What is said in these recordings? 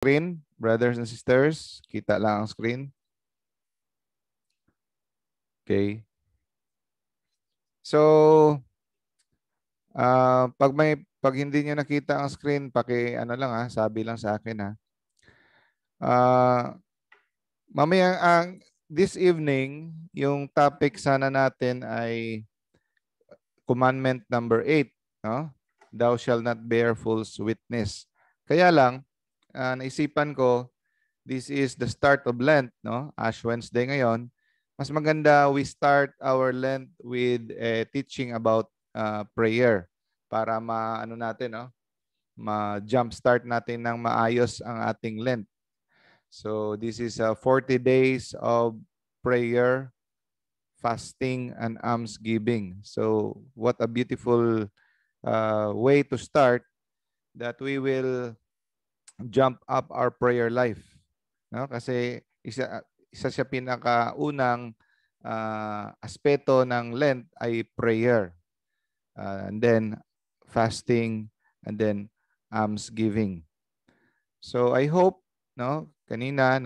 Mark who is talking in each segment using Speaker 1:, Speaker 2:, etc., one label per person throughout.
Speaker 1: Screen, brothers and sisters. Kita lang ang screen. Okay. So, pag hindi niyo nakita ang screen, ano lang sabi lang sa akin ha. Mamaya this evening, yung topic sana natin ay commandment number 8, no? Thou shalt not bear false witness. Kaya lang, naisipan ko, this is the start of Lent, no? Ash Wednesday ngayon. Mas maganda we start our Lent with a teaching about prayer para natin, no? Ma-jump start natin ng maayos ang ating Lent. So this is 40 days of prayer, fasting, and almsgiving. So what a beautiful way to start that we will jump up our prayer life. No? Kasi isa siya pinakaunang aspeto ng Lent ay prayer. And then fasting, and then almsgiving. So I hope, no, kanina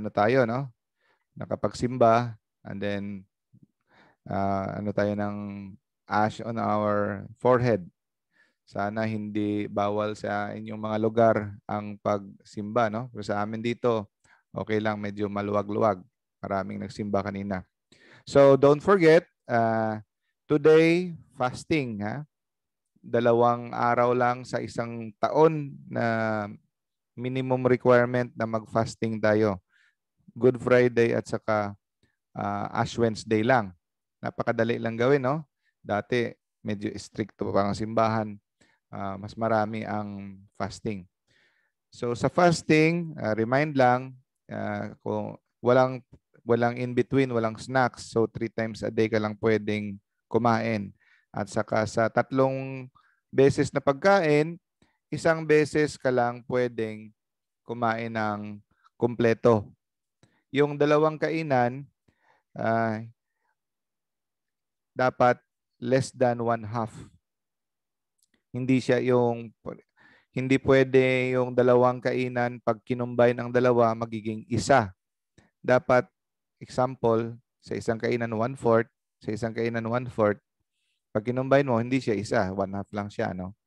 Speaker 1: tayo, no? Nakapagsimba, and then tayo ng ash on our forehead. Sana hindi bawal sa inyong mga lugar ang pagsimba, no? Pero sa amin dito, okay lang, medyo maluwag-luwag. Maraming nagsimba kanina. So don't forget, today, fasting, ha? 2 araw lang sa isang taon na minimum requirement na mag-fasting tayo. Good Friday at saka Ash Wednesday lang. Napakadali lang gawin, no? Dati, medyo stricto pa ang simbahan. Mas marami ang fasting. So sa fasting, remind lang, kung walang in between, walang snacks. So 3 times a day ka lang pwedeng kumain. At saka sa 3 beses na pagkain, 1 beses ka lang pwedeng kumain ng kumpleto. Yung 2 kainan, dapat less than 1/2. Hindi pwede yung 2 kainan pag kinumbine ang 2 magiging 1. Dapat, example, sa 1 kainan 1/4, sa 1 kainan 1/4, pag kinumbine mo, hindi siya 1, 1/2 lang siya, no?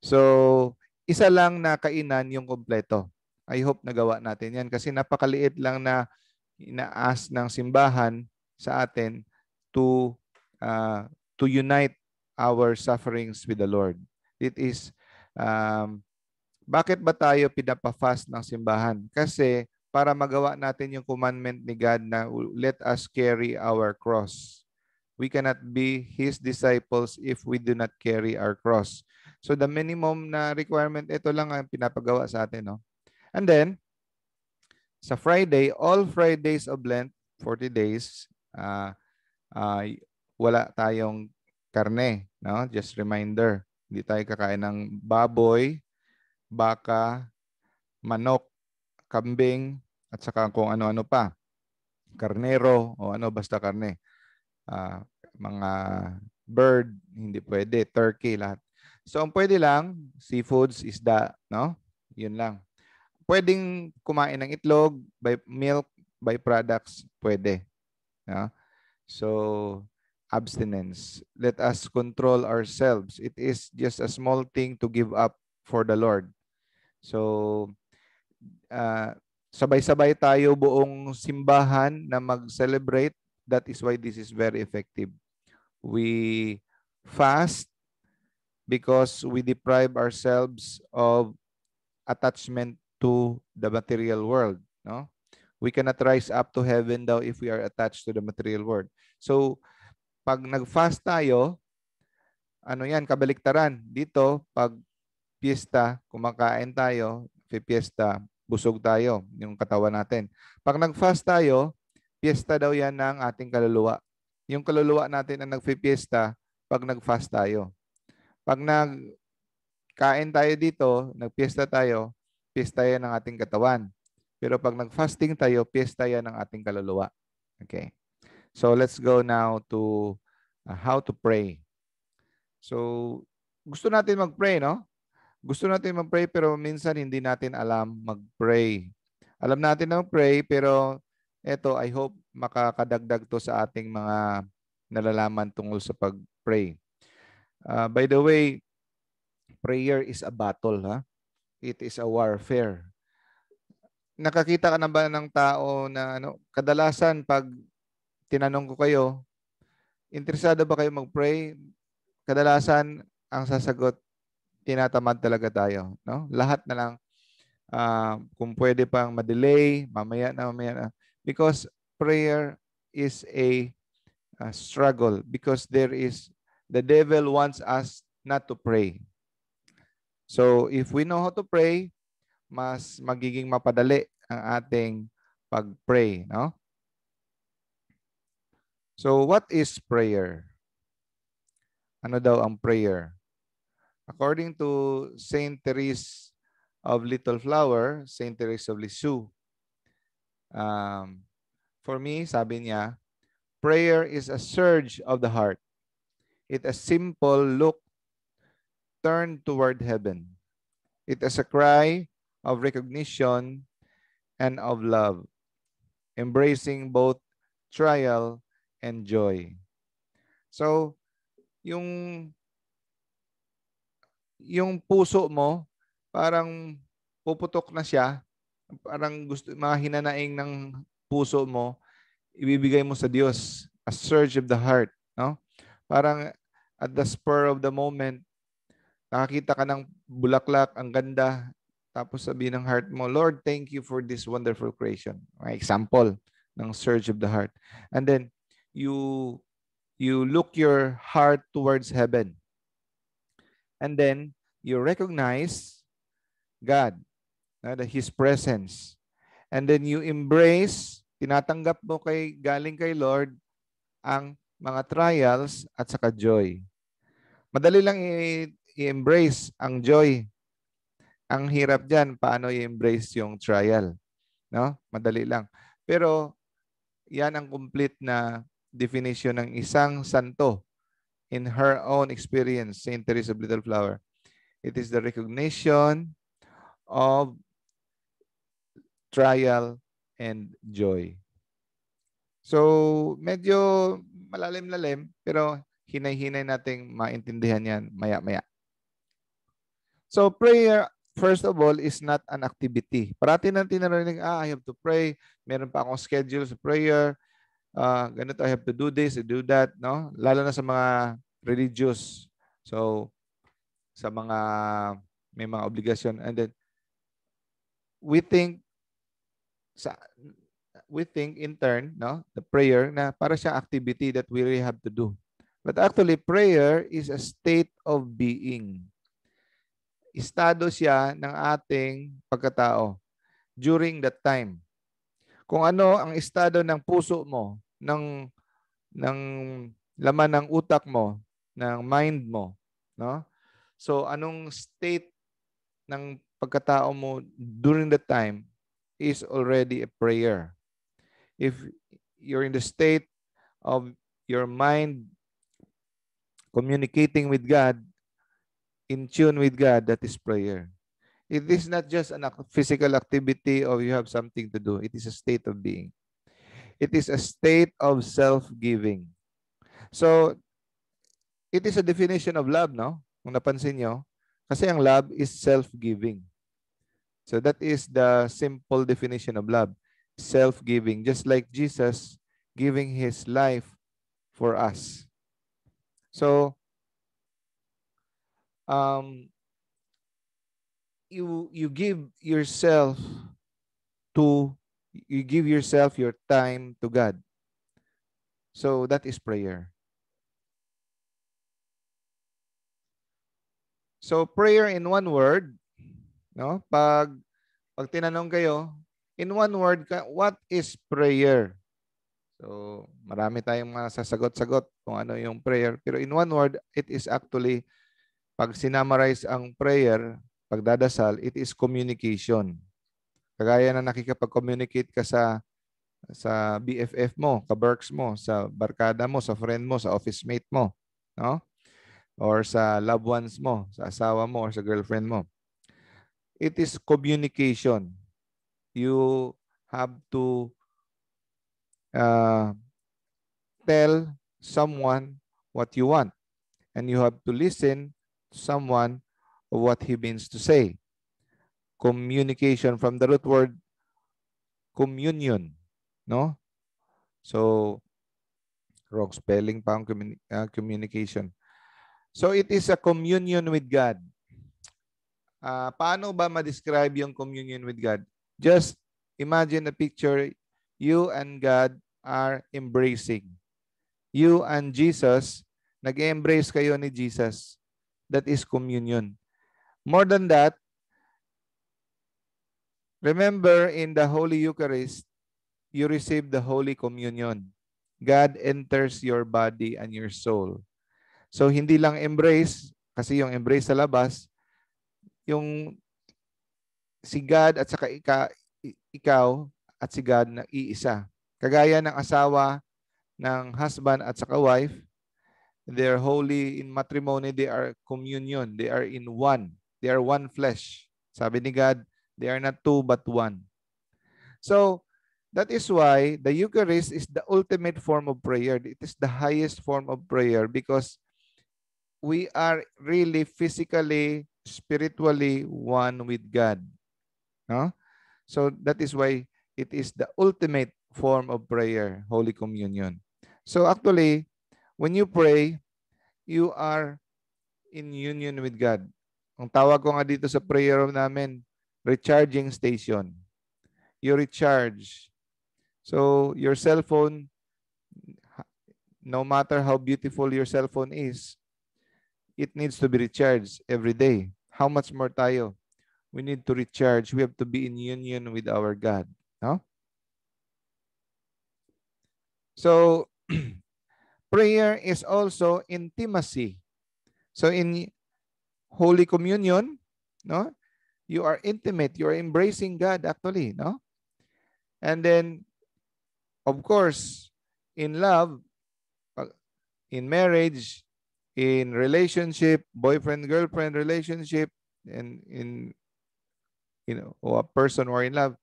Speaker 1: So, 1 lang na kainan yung kompleto. I hope nagawa natin yan kasi napakaliit lang na inaas ng simbahan sa atin to unite our sufferings with the Lord. It is, bakit ba tayo pinapafast ng simbahan? Kasi para magawa natin yung commandment ni God na let us carry our cross. We cannot be His disciples if we do not carry our cross. So the minimum na requirement, ito lang ang pinapagawa sa atin, no? And then, sa Friday, all Fridays of Lent, 40 days, wala tayong karne, no? Just reminder, hindi tayo kakain ng baboy, baka, manok, kambing, at saka kung ano-ano pa. Karnero o basta karne. Mga bird, hindi pwede. Turkey, lahat. So, ang pwede lang, seafoods, isda, no? Yun lang. Pwedeng kumain ng itlog, milk, byproducts, pwede. No? So, abstinence. Let us control ourselves. It is just a small thing to give up for the Lord. So, sabay-sabay tayo buong simbahan na mag-celebrate. That is why this is very effective. We fast because we deprive ourselves of attachment to the material world. No? We cannot rise up to heaven daw if we are attached to the material world. So, pag nag-fast tayo, kabaliktaran. Dito, pag piyesta, kumakain tayo, piyesta, busog tayo, yung katawan natin. Pag nag-fast tayo, piyesta daw yan ng ating kaluluwa. Yung kaluluwa natin ang nagpipiesta pag nag-fast tayo. Pag nagkain tayo dito, nagpiesta tayo, piyesta yan ng ating katawan. Pero pag nag-fasting tayo, piyesta yan ng ating kaluluwa. Okay. So let's go now to how to pray. So gusto natin mag-pray, no? Gusto natin mag-pray pero minsan hindi natin alam mag-pray. Alam natin na mag-pray pero eto, I hope makakadagdag to sa ating mga nalalaman tungkol sa pag-pray. By the way, prayer is a battle, ha? It is a warfare. Nakakita ka na ba ng tao na kadalasan pag tinanong ko kayo, interesado ba kayo mag-pray? Kadalasan ang sasagot, tinatamad talaga tayo, no? Lahat na lang kung pwede pang ma-delay, mamaya na. Because prayer is a struggle because the devil wants us not to pray. So if we know how to pray, mas magiging mapadali ang ating pag-pray, no? So what is prayer? Ano daw ang prayer? According to Saint Therese of Little Flower, Saint Therese of Lisieux, for me, sabi niya, prayer is a surge of the heart. It a simple look turned toward heaven. It is a cry of recognition and of love, embracing both trial and joy. So, yung puso mo, parang puputok na siya, parang gusto, mga hinanaing ng puso mo, ibibigay mo sa Diyos, a surge of the heart, no? Parang at the spur of the moment, nakakita ka ng bulaklak, ang ganda, tapos sabihin ng heart mo, Lord, thank you for this wonderful creation. May example ng surge of the heart. And then, you look your heart towards heaven. And then, you recognize God, His presence. And then, you embrace, tinatanggap mo galing kay Lord, ang mga trials at saka joy. Madali lang i-embrace ang joy. Ang hirap dyan, paano i-embrace yung trial. No? Madali lang. Pero yan ang complete na definition ng isang santo in her own experience, Saint Therese of Little Flower. It is the recognition of trial and joy. So, medyo malalim-lalim, pero hinay-hinay nating maintindihan yan maya-maya. So, prayer, first of all, is not an activity. Parati natin narinig, I have to pray. Meron pa akong schedule sa prayer. Ganito, I have to do this, I do that, no? Lalo na sa mga religious. So, sa mga may mga obligasyon. And then, we think in turn, no, the prayer na para siyang activity that we really have to do. But actually, prayer is a state of being. Estado siya ng ating pagkatao during that time. Kung ano ang estado ng puso mo, ng laman ng utak mo, ng mind mo, no? So anong state ng pagkatao mo during that time is already a prayer. If you're in the state of your mind communicating with God, in tune with God, that is prayer. It is not just a physical activity or you have something to do. It is a state of being. It is a state of self-giving. So, it is a definition of love, no? Kung napansin nyo. Kasi ang love is self-giving. So, that is the simple definition of love. Self-giving. Just like Jesus giving His life for us. So, you give yourself your time to God. So that is prayer. So prayer in one word, no? Pag tinanong kayo, in one word, what is prayer? So marami tayong masasagot-sagot kung ano yung prayer. Pero in one word, it is actually, pag sinamarize ang prayer, pagdadasal, it is communication. Kagaya na nakikipag-communicate ka sa BFF mo, ka-Berks mo, sa barkada mo, sa friend mo, sa office mate mo, no? Or sa loved ones mo, sa asawa mo, or sa girlfriend mo. it is communication. You have to tell someone what you want, and you have to listen to someone of what he means to say. Communication from the root word communion, no? So, wrong spelling pa ang communication. So, it is a communion with God. Paano ba ma-describe yung communion with God? Just imagine a picture, you and God are embracing. You and Jesus, nag-embrace kayo ni Jesus. That is communion. More than that, remember in the Holy Eucharist, you receive the Holy Communion. God enters your body and your soul. So hindi lang embrace, kasi yung embrace sa labas, yung si God at saka ikaw at si God na iisa. Kagaya ng asawa, ng husband at saka wife, they're holy in matrimony, they are communion, they are in one. They are one flesh. Sabi ni God, they are not two but one. So, that is why the Eucharist is the ultimate form of prayer. It is the highest form of prayer because we are really physically, spiritually one with God. No? So, that is why it is the ultimate form of prayer, Holy Communion. So, actually, when you pray, you are in union with God. Ang tawag ko nga dito sa prayer room namin, recharging station. You recharge. So, your cell phone, no matter how beautiful your cell phone is, it needs to be recharged every day. How much more tayo? We need to recharge. We have to be in union with our God. No? So, prayer is also intimacy. So, in Holy Communion, no? You are intimate. You are embracing God actually, no? And then, of course, in love, in marriage, in relationship, boyfriend-girlfriend relationship, and in, or a person or in love,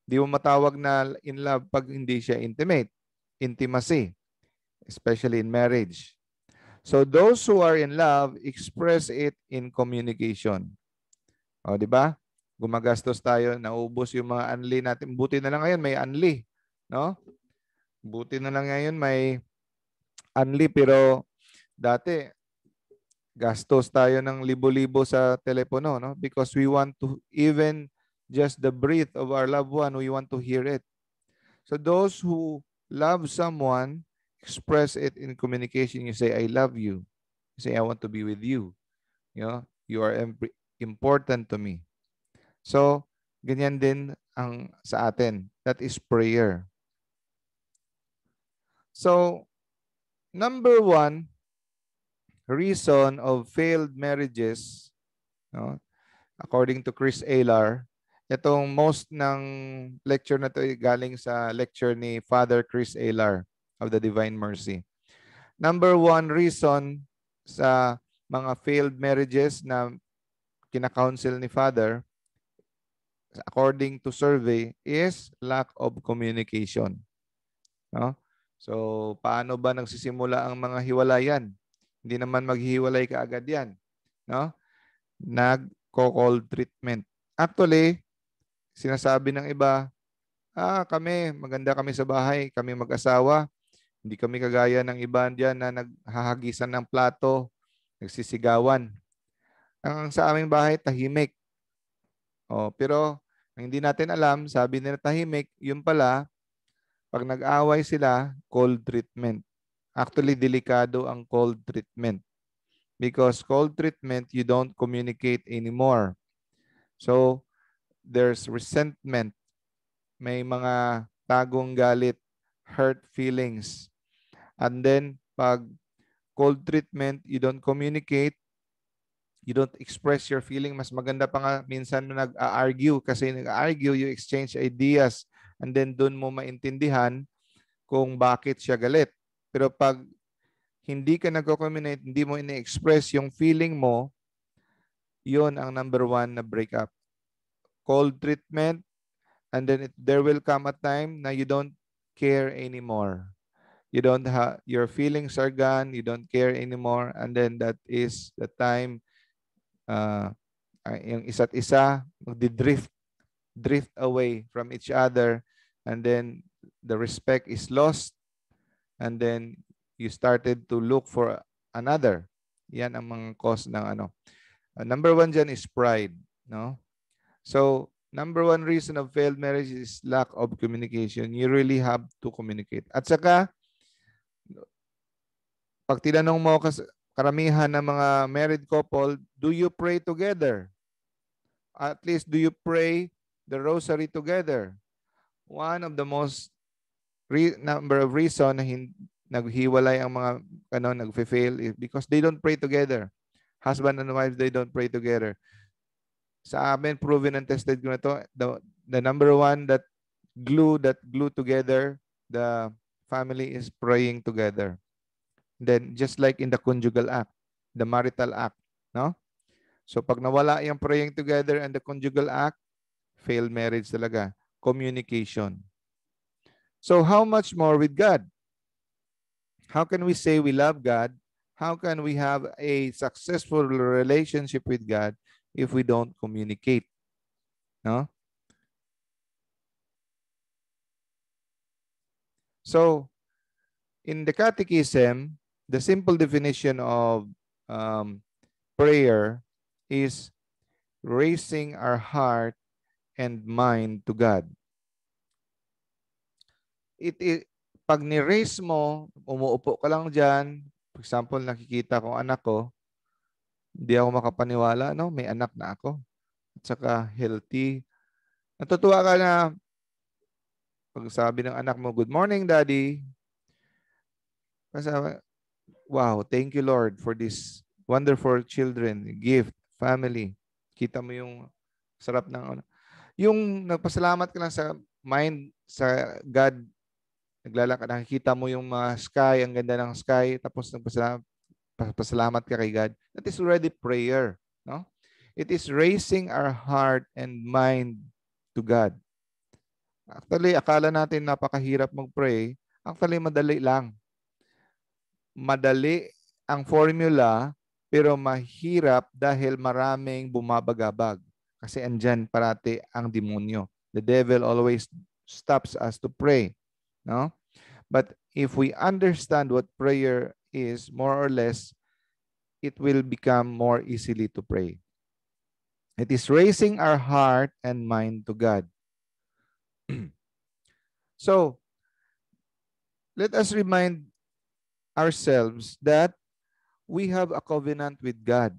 Speaker 1: di mo matawag na in love pag hindi siya intimate. Intimacy, especially in marriage. So those who are in love express it in communication. O, di ba? Gumagastos tayo, naubos yung mga unli natin. Buti na lang ngayon may unli, no? Buti na lang ngayon may unli, pero dati gastos tayo ng libo-libo sa telepono, no? Because we want to, even just the breath of our loved one, we want to hear it. So those who love someone express it in communication. You say, I love you. You say, I want to be with you. You are important to me. So, ganyan din ang sa atin. That is prayer. So, number one reason of failed marriages, according to Chris Aylar, itong most ng lecture na to ay galing sa lecture ni Father Chris Aylar of the Divine Mercy. Number one reason sa mga failed marriages na kina-counsel ni Father, according to survey, is lack of communication. No? So, paano ba nagsisimula ang mga hiwalayan? Hindi naman maghihiwalay kaagad yan. No? Nag-call treatment. Actually, sinasabi ng iba, maganda kami sa bahay, kami mag-asawa. Hindi kami kagaya ng iba diyan na naghahagisan ng plato, nagsisigawan. Ang sa aming bahay, tahimik. Pero hindi natin alam, sabi nila tahimik, yun pala, pag nag-away sila, cold treatment. Actually, delikado ang cold treatment. Because cold treatment, you don't communicate anymore. So, there's resentment. May mga tagong galit, hurt feelings. And then, pag cold treatment, you don't communicate, you don't express your feeling. Mas maganda pa nga minsan nag-argue kasi nag-argue, you exchange ideas and then doon mo maintindihan kung bakit siya galit. Pero pag hindi ka nag-communicate, hindi mo ina-express yung feeling mo, Yun ang number one na breakup. Cold treatment, and then there will come a time na you don't care anymore. You don't have, your feelings are gone, you don't care anymore, and then that is the time yung isa't isa drift away from each other, and then the respect is lost, and then you started to look for another. Yan ang mga cause ng ano. Number one dyan is pride, no? So, number one reason of failed marriage is lack of communication. You really have to communicate. At saka, pag tinanong mo karamihan ng mga married couple, do you pray together? At least, do you pray the rosary together? One of the most number of reason na naghiwalay ang mga nagfe-fail is because they don't pray together. Husband and wife, they don't pray together. Sa amin, proven and tested ko na to, the number one that glue together the family is praying together. Then just like in the conjugal act, the marital act, no? So pag nawala yung praying together and the conjugal act, failed marriage talaga. Communication. So how much more with God? How can we say we love God? How can we have a successful relationship with God if we don't communicate? No? So, in the Catechism, the simple definition of prayer is raising our heart and mind to God. Pag ni-raise mo, umuupo ka lang dyan, for example, nakikita ko anak ko, hindi ako makapaniwala, no? May anak na ako. At saka healthy. Natutuwa ka na pag sabi ng anak mo, good morning, Daddy. Kasi, wow, thank you, Lord, for this wonderful children, gift, family. Kita mo yung sarap ng yung nagpasalamat ka lang sa mind, sa God, naglalakad, nakikita mo yung mga sky, ang ganda ng sky, tapos nagpasalamat ka kay God. That is already prayer, no? It is raising our heart and mind to God. Actually, akala natin napakahirap mag-pray. Actually, madali lang. Madali ang formula, pero mahirap dahil maraming bumabagabag. Kasi andyan parati ang demonyo. The devil always stops us to pray. No? But if we understand what prayer is, more or less, it will become more easily to pray. It is raising our heart and mind to God. So, let us remind ourselves that we have a covenant with God.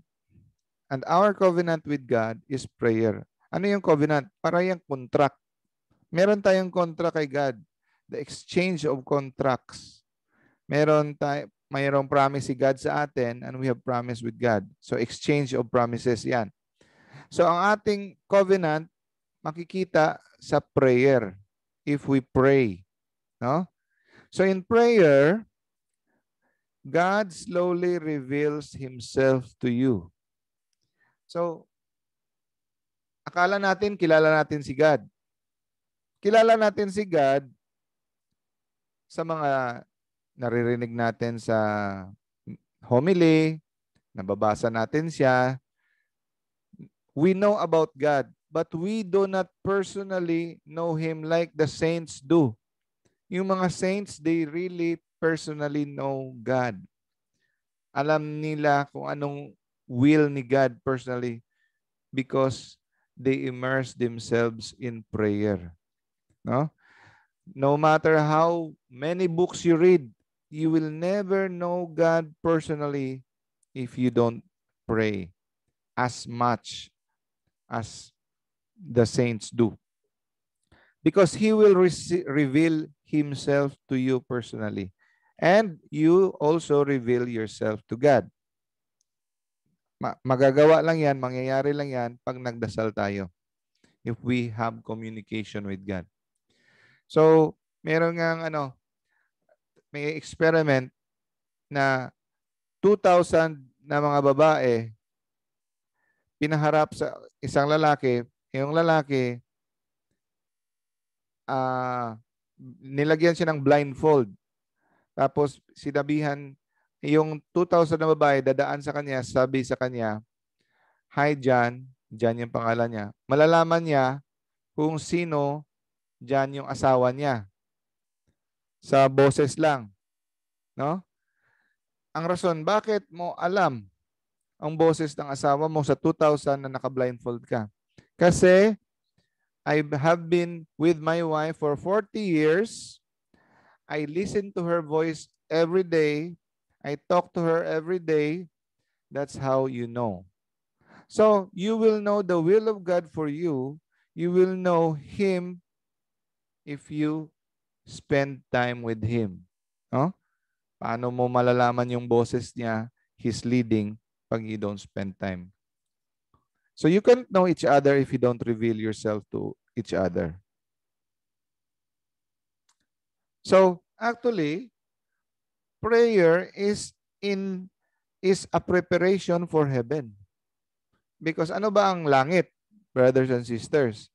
Speaker 1: And our covenant with God is prayer. Ano yung covenant? Para yung contract. Meron tayong contract kay God. The exchange of contracts. Mayroong promise si God sa atin and we have promise with God. So exchange of promises yan. So ang ating covenant makikita sa prayer if we pray. No? So in prayer, God slowly reveals Himself to you. So, akala natin kilala natin si God. Kilala natin si God sa mga naririnig natin sa homily, nababasa natin siya. We know about God, but we do not personally know Him like the saints do. Yung mga saints, they really personally know God. Alam nila kung anong will ni God personally because they immerse themselves in prayer. No? No matter how many books you read, you will never know God personally if you don't pray as much as the saints do. Because He will reveal Himself to you personally. And you also reveal yourself to God. Magagawa lang yan, mangyayari lang yan pag nagdasal tayo. If we have communication with God. So, meron ngang may experiment na 2,000 na mga babae pinaharap sa isang lalaki, yung lalaki, nilagyan siya ng blindfold. Tapos sinabihan, yung 2,000 na babae, dadaan sa kanya, sabi sa kanya, "Hi, John." John yung pangalan niya. Malalaman niya kung sino John yung asawa niya. Sa boses lang. No? Ang rason, bakit mo alam ang boses ng asawa mo sa 2,000 na naka-blindfold ka? Kasi I have been with my wife for 40 years. I listen to her voice every day. I talk to her every day. That's how you know. So you will know the will of God for you. You will know Him if you spend time with Him. No? Paano mo malalaman yung boses niya, He's leading, pag you don't spend time? So you can't know each other if you don't reveal yourself to each other. So actually, prayer is a preparation for heaven. Because ano ba ang langit, brothers and sisters?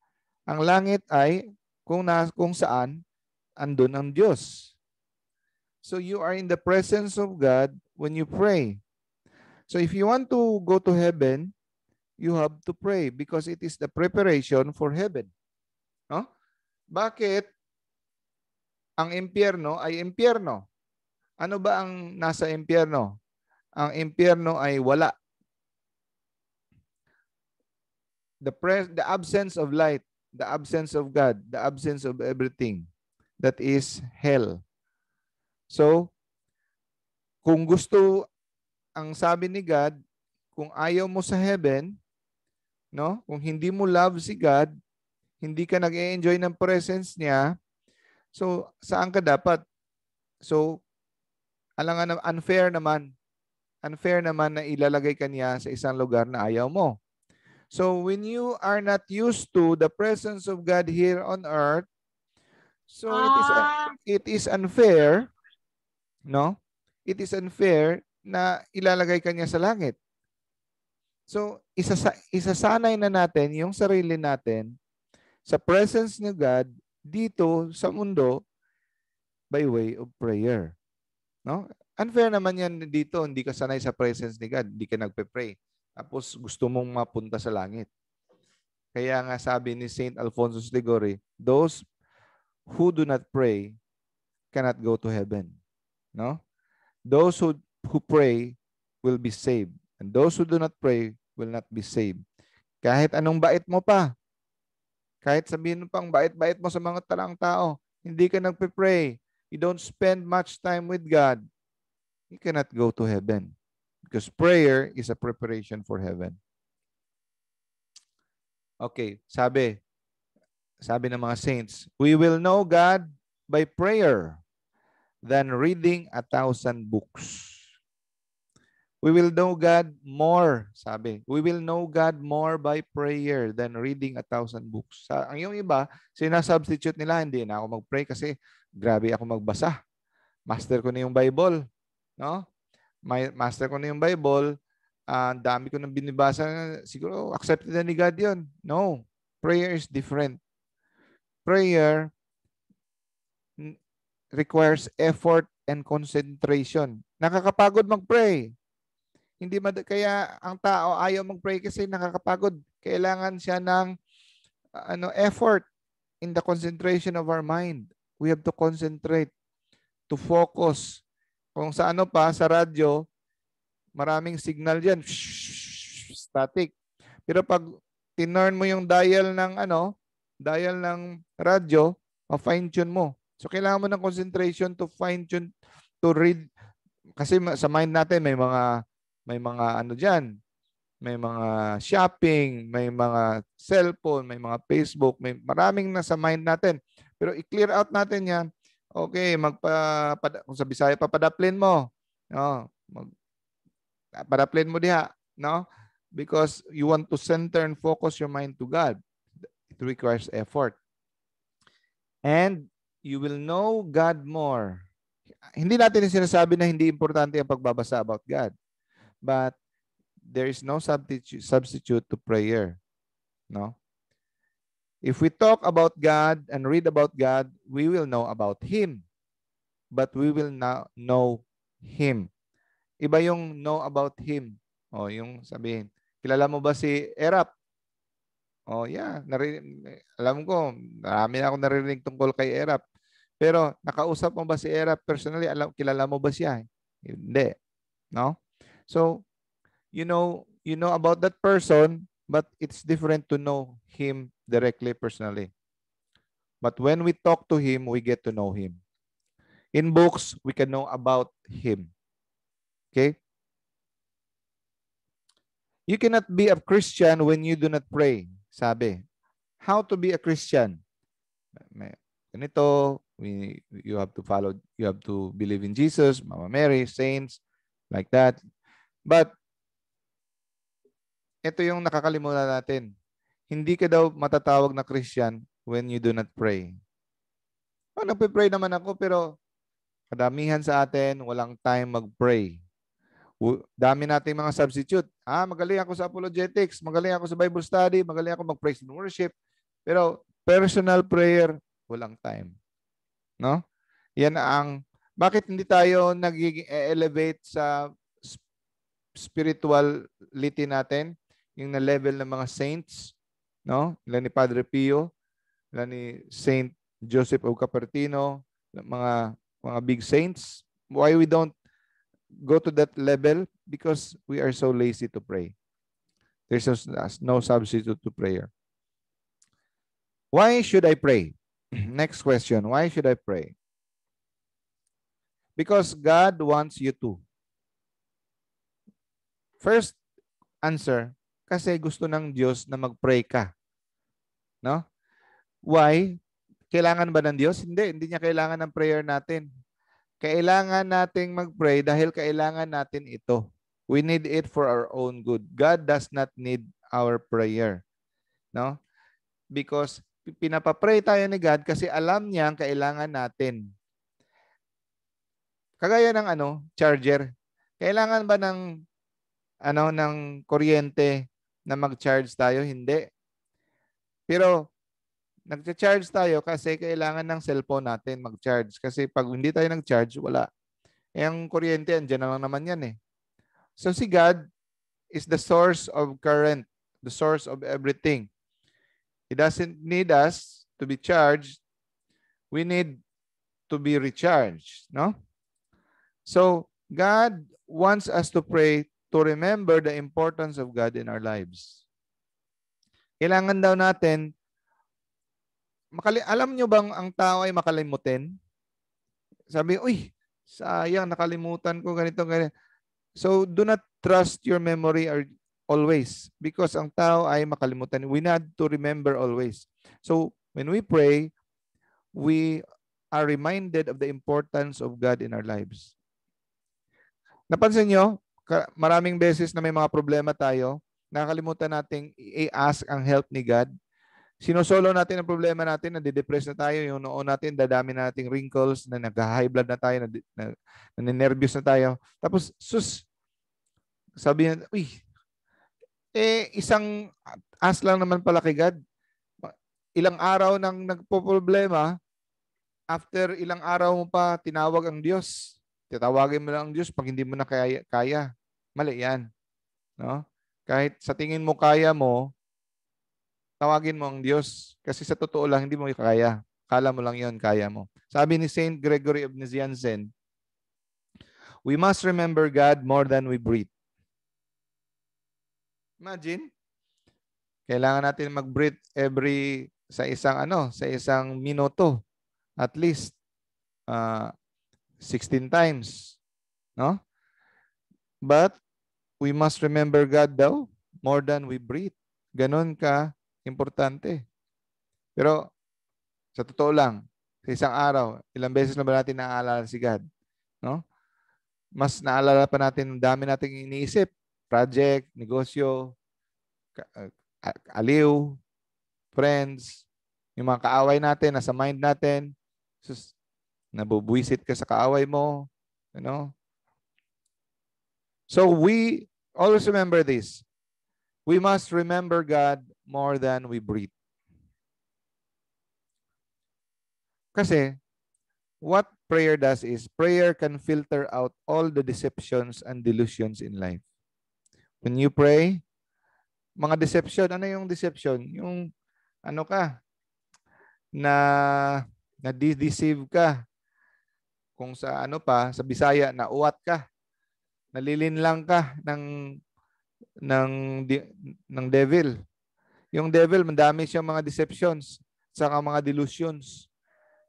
Speaker 1: Ang langit ay kung saan andun ang Diyos. So you are in the presence of God when you pray. So if you want to go to heaven, you have to pray because it is the preparation for heaven. No? Bakit ang impyerno ay impyerno? Ano ba ang nasa impyerno? Ang impyerno ay wala. The absence of light, the absence of God, the absence of everything. That is hell. So, kung gusto, ang sabi ni God, kung ayaw mo sa heaven, no? Kung hindi mo love si God, hindi ka nag-e-enjoy ng presence niya, so saan ka dapat? So, alangan unfair naman. Unfair naman na ilalagay ka niya sa isang lugar na ayaw mo. So when you are not used to the presence of God here on earth, so it is unfair, no? It is unfair na ilalagay ka niya sa langit. So isasanay na natin yung sarili natin sa presence ni God dito sa mundo by way of prayer. No? Unfair naman yan dito, hindi ka sanay sa presence ni God, hindi ka nagpe-pray. Tapos gusto mong mapunta sa langit. Kaya nga sabi ni Saint Alfonso de Ligori, those who do not pray cannot go to heaven. No? Those who pray will be saved. And those who do not pray will not be saved. Kahit anong bait mo pa, kahit sabihin mo pang bait-bait mo sa mga talang tao, hindi ka nagpe-pray, you don't spend much time with God, you cannot go to heaven. Because prayer is a preparation for heaven. Okay, sabi ng mga saints, we will know God by prayer than reading 1,000 books. We will know God more, sabi. We will know God more by prayer than reading 1,000 books. Ang yung iba, sinasubstitute nila, hindi na ako mag-pray kasi grabe ako magbasa. Master ko na yung Bible. No? Master ko na yung Bible. Dami ko nang binibasa. Siguro, accepted na ni God yun. No. Prayer is different. Prayer requires effort and concentration. Nakakapagod mag-pray. Kaya ang tao ayaw mag-pray kasi nakakapagod. Kailangan siya ng effort in the concentration of our mind. We have to concentrate, to focus. Kung sa sa radyo, maraming signal diyan, static. Pero pag tinurn mo yung dial ng radyo, ma-fine-tune mo. So kailangan mo ng concentration to fine-tune, to read. Kasi sa mind natin may mga diyan. May mga shopping, may mga cellphone, may mga Facebook, may maraming nasa mind natin. Pero i-clear out natin 'yan. Okay, kung sa Bisaya papadaplin mo. No, padaplin mo diha, no? Because you want to center and focus your mind to God. It requires effort. And you will know God more. Hindi natin sinasabi na hindi importante ang pagbabasa about God. But there is no substitute to prayer. No? If we talk about God and read about God, we will know about Him. But we will not know Him. Iba yung know about Him. O, yung sabihin, kilala mo ba si Erap? Oh, yeah. Alam ko, marami na akong narinig tungkol kay Erap. Pero nakausap mo ba si Erap personally? Kilala mo ba siya? Hindi. No? So, you know about that person, but it's different to know him directly personally. But when we talk to him, we get to know him. In books, we can know about him. Okay? You cannot be a Christian when you do not pray. Sabi, how to be a Christian? Ganito, you have to follow, you have to believe in Jesus, Mama Mary, saints, like that. But, ito yung nakakalimutan natin. Hindi ka daw matatawag na Christian when you do not pray. Oh, nagpe-pray naman ako, pero kadamihan sa atin, walang time mag-pray. Dami nating mga substitute. Magaling ako sa apologetics, magaling ako sa Bible study, magaling ako mag-praise and worship. Pero personal prayer, walang time. No? Yan bakit hindi tayo nagiging elevate sa spirituality natin, yung na level ng mga saints, no? Ilan ni Padre Pio, ilan ni Saint Joseph of Cupertino, mga big saints. Why we don't go to that level? Because we are so lazy to pray. There's no substitute to prayer. Why should I pray? Next question. Why should I pray? Because God wants you to. First answer, kasi gusto ng Diyos na mag-pray ka. No? Why? Kailangan ba ng Diyos? Hindi niya kailangan ng prayer natin. Kailangan nating mag-pray dahil kailangan natin ito. We need it for our own good. God does not need our prayer. No? Because pinapapray tayo ni God kasi alam niya ang kailangan natin. Kagaya ng charger. Kailangan ba ng kuryente na mag-charge tayo? Hindi. Pero nag-charge tayo kasi kailangan ng cellphone natin mag-charge. Kasi pag hindi tayo nag-charge, wala. Ang kuryente, andyan na lang naman yan eh. So si God is the source of current, the source of everything. He doesn't need us to be charged. We need to be recharged, no? So God wants us to pray to remember the importance of God in our lives. Kailangan daw natin, alam nyo bang ang tao ay makalimutin? Sabi, uy, sayang, nakalimutan ko ganito. So do not trust your memory always, because ang tao ay makalimutan. We need to remember always. So when we pray, we are reminded of the importance of God in our lives. Napansin nyo, maraming beses na may mga problema tayo, nakalimutan nating i-ask ang help ni God. Sinosolo natin ang problema natin, nade-depress na tayo, yung noon natin, dadami na nating wrinkles, na nag-high blood na tayo, na-nervous na tayo. Tapos, sabihin, isang ask lang naman pala kay God. Ilang araw nang nagpo-problema, after ilang araw mo pa tinawag ang Diyos. Tatawagin mo lang ang Diyos pag hindi mo na kaya. Mali yan. No? Kahit sa tingin mo kaya mo, tawagin mo ang Diyos. Kasi sa totoo lang, hindi mo kaya. Kala mo lang yon kaya mo. Sabi ni Saint Gregory of Nazianzen, we must remember God more than we breathe. Imagine, kailangan natin mag-breathe sa isang minuto. At least 16 times. No? But we must remember God daw more than we breathe. Ganon ka importante. Pero sa totoo lang, sa isang araw, ilang beses na ba natin naaalala si God? No? Mas naalala pa natin, dami nating iniisip. Project, negosyo, aliw, friends, yung mga kaaway natin, nasa mind natin. Nabubuisit ka sa kaaway mo. You know? So we Always remember this. We must remember God more than we breathe. Kasi, what prayer does is, prayer can filter out all the deceptions and delusions in life. When you pray, mga deception, ano yung deception? Yung ano ka, na-deceive ka. Kung sa ano pa, sa Bisaya, nauwat ka. Nalilinlang ka ng, di- ng devil. Yung devil, madami siyang mga deceptions, saka mga delusions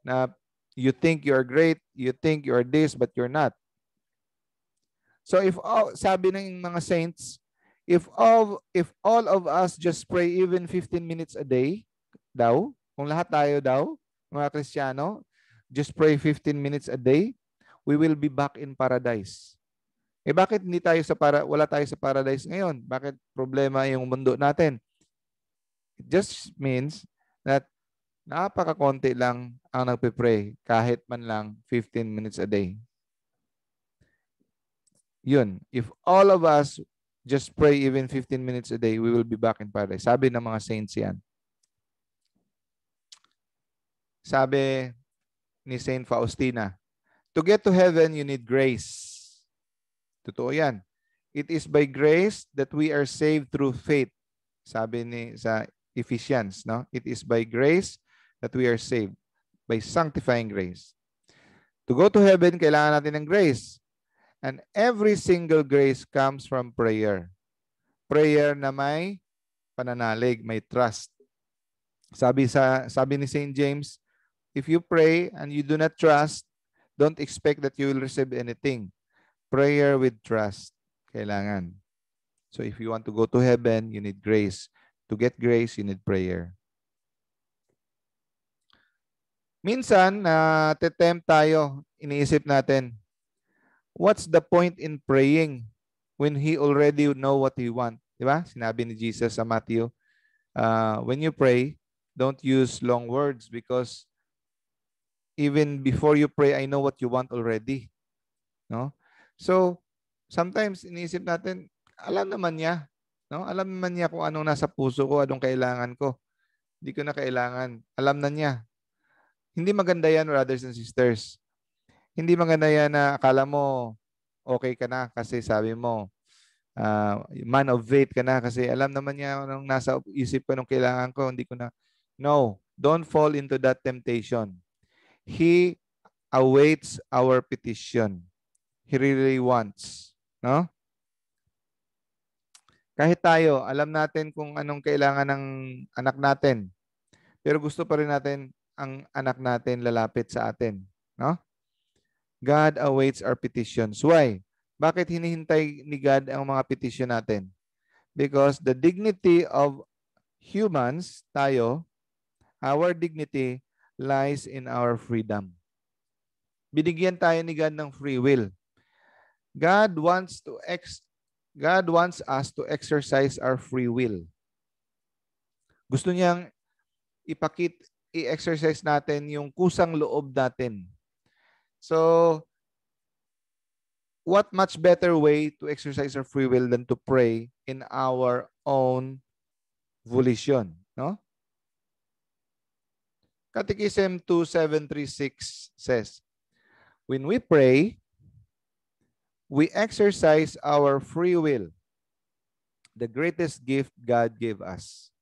Speaker 1: na you think you're great, you think you're this, but you're not. So sabi ng mga saints, if all of us just pray even 15 minutes a day daw, kung lahat tayo daw, mga Kristiyano, just pray 15 minutes a day, we will be back in paradise. Eh bakit wala tayo sa paradise ngayon? Bakit problema yung mundo natin? It just means that napakakonti lang ang nagpe-pray kahit man lang 15 minutes a day. Yun. If all of us just pray even 15 minutes a day, we will be back in paradise. Sabi ng mga saints yan. Sabi ni Saint Faustina, to get to heaven, you need grace. Totoo yan. It is by grace that we are saved through faith. Sabi sa Ephesians, no? It is by grace that we are saved, by sanctifying grace. To go to heaven, kailangan natin ng grace. And every single grace comes from prayer. Prayer na may pananalig, may trust. Sabi ni St. James, if you pray and you do not trust, don't expect that you will receive anything. Prayer with trust, kailangan. So if you want to go to heaven, you need grace. To get grace, you need prayer. Minsan, tempt tayo, iniisip natin, what's the point in praying when he already know what he want? Diba? Sinabi ni Jesus sa Matthew, when you pray, don't use long words because even before you pray, I know what you want already. No? So, sometimes iniisip natin, alam naman niya. No? Alam naman niya kung anong nasa puso ko, anong kailangan ko. Hindi ko na kailangan. Alam na niya. Hindi maganda yan, brothers and sisters. Hindi maganda yan na akala mo okay ka na kasi sabi mo, man of faith ka na kasi alam naman niya anong nasa isip ko, anong kailangan ko, hindi ko na. No, don't fall into that temptation. He awaits our petition. He really wants. No? Kahit tayo, alam natin kung anong kailangan ng anak natin. Pero gusto pa rin natin ang anak natin lalapit sa atin. No? God awaits our petitions. Why? Bakit hinihintay ni God ang mga petition natin? Because the dignity of humans, tayo, our dignity lies in our freedom. Binigyan tayo ni God ng free will. God wants us to exercise our free will. Gusto niyang i-exercise natin yung kusang loob natin. So, what much better way to exercise our free will than to pray in our own volition, no? Catechism 2736 says, when we pray, we exercise our free will, the greatest gift God gave us.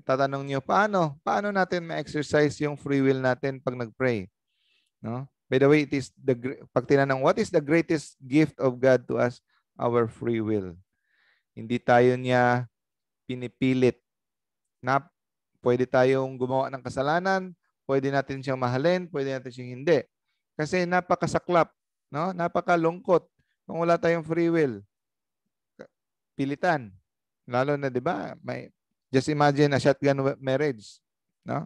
Speaker 1: Tatanong niyo, paano natin ma-exercise yung free will natin pag nag-pray? No? By the way, pag tinanong, what is the greatest gift of God to us? Our free will. Hindi tayo niya pinipilit. Na pwede tayong gumawa ng kasalanan, pwede natin siyang mahalin, pwede natin siyang hindi. Kasi napakasaklap, no? Napakalungkot kung wala tayong free will. Pilitan. Lalo na, 'di ba? Just imagine a shotgun marriage, no?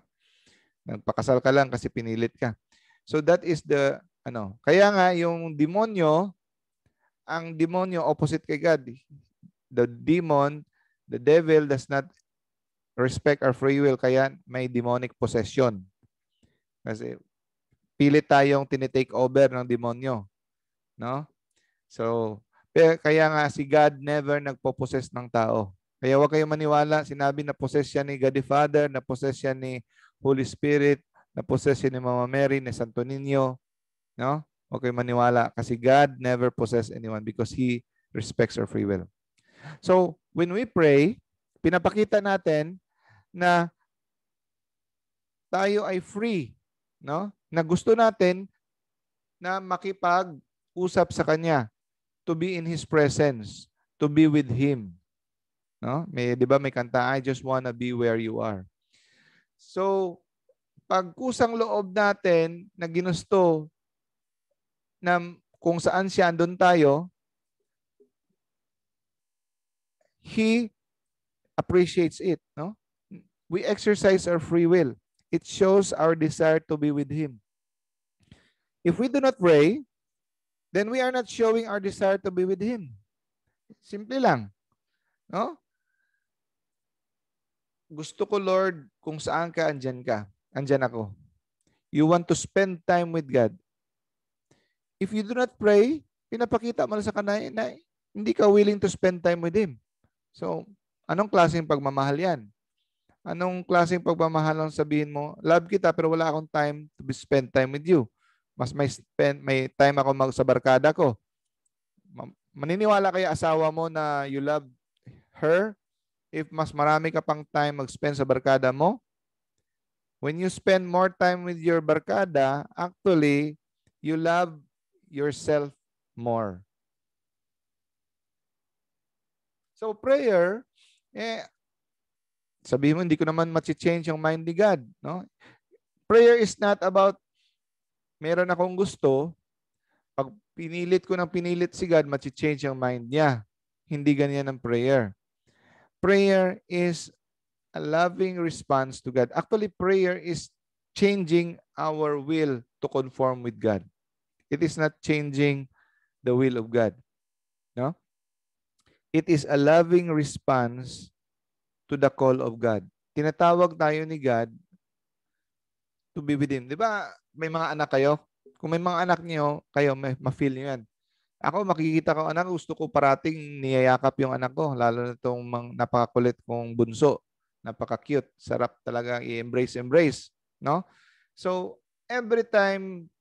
Speaker 1: Nagpakasal ka lang kasi pinilit ka. So that is kaya nga yung demonyo, ang demonyo opposite kay God. The devil does not respect our free will, kaya may demonic possession. Kasi pilit tayong tinitake over ng demonyo, no? So, Kaya nga si God never nagpo-possess ng tao. Kaya huwag kayong maniwala, sinabi na possess siya ni God the Father, na possess siya ni Holy Spirit, na possess siya ni Mama Mary, ni Santo Niño. No? Huwag kayong maniwala kasi God never possess anyone because He respects our free will. So, when we pray, pinapakita natin na tayo ay free, no? Na gusto natin na makipag-usap sa Kanya, to be in His presence, to be with Him. No? May, di ba may kanta, I just wanna be where you are. So, pag kusang loob natin na ginusto na kung saan siya andun tayo, He appreciates it. No? We exercise our free will. It shows our desire to be with Him. If we do not pray, then we are not showing our desire to be with Him. Simple lang. No? Gusto ko, Lord, kung saan ka, andyan ka. Andyan ako. You want to spend time with God. If you do not pray, pinapakita mo na sa Kanya na hindi ka willing to spend time with Him. So, anong klaseng pagmamahal yan? Anong klaseng pagmamahal ang sabihin mo? Love kita pero wala akong time to spend time with you. Mas may time ako sa barkada ko. Maniniwala kaya asawa mo na you love her if mas marami ka pang time mag-spend sa barkada mo? When you spend more time with your barkada, actually, you love yourself more. So prayer, sabihin mo, hindi ko naman ma-change yung mind ni God. No? Prayer is not about meron akong gusto, pag pinilit ko ng pinilit si God, ma-change yung mind niya. Hindi ganyan ang prayer. Prayer is a loving response to God. Actually, prayer is changing our will to conform with God. It is not changing the will of God. No? It is a loving response to the call of God. Tinatawag tayo ni God to be with Him. Di ba, may mga anak kayo? Kung may mga anak niyo, kayo, ma-feel niyo yan. Ako, makikita ko anak, gusto ko parating niyayakap yung anak ko, lalo na itong napakakulit kong bunso. Napaka-cute. Sarap talaga i-embrace. No? So, every time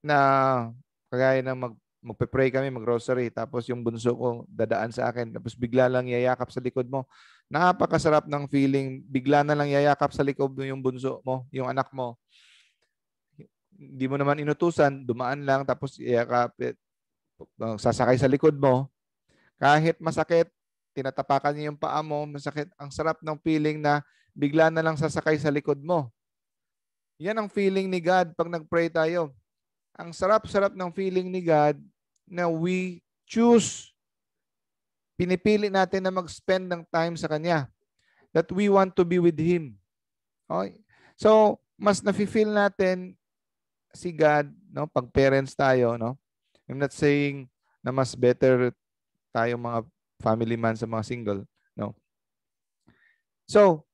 Speaker 1: na kagaya na magpe-pray kami, mag-grocery, tapos yung bunso ko dadaan sa akin, tapos bigla lang yayakap sa likod mo. Napakasarap ng feeling, bigla na lang yayakap sa likod mo yung bunso mo, yung anak mo. Hindi mo naman inutusan, dumaan lang, tapos yayakap, sasakay sa likod mo. Kahit masakit, tinatapakan niya yung paa mo, masakit. Ang sarap ng feeling na bigla na lang sasakay sa likod mo. Yan ang feeling ni God pag nag-pray tayo. Ang sarap-sarap ng feeling ni God na we choose, pinipili natin na mag-spend ng time sa Kanya. That we want to be with Him. Okay? So, mas nafe-feel natin si God, no? Pag parents tayo, no? I'm not saying na mas better tayong mga family man sa mga single, no? So,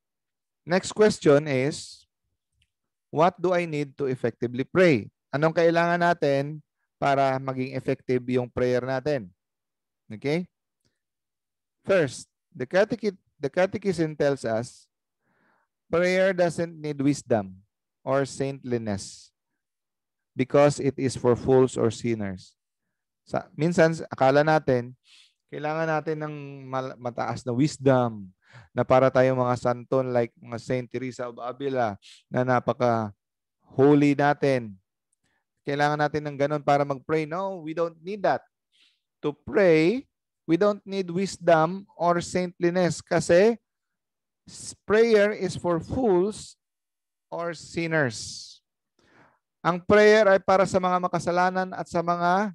Speaker 1: next question is, what do I need to effectively pray? Anong kailangan natin para maging effective yung prayer natin? Okay? First, the catechism tells us, prayer doesn't need wisdom or saintliness because it is for fools or sinners. Minsan, akala natin, kailangan natin ng mataas na wisdom na para tayong mga santon like mga Saint Teresa of Avila na napaka-holy natin. Kailangan natin ng ganun para mag-pray. No, we don't need that. To pray, we don't need wisdom or saintliness kasi prayer is for fools or sinners. Ang prayer ay para sa mga makasalanan at sa mga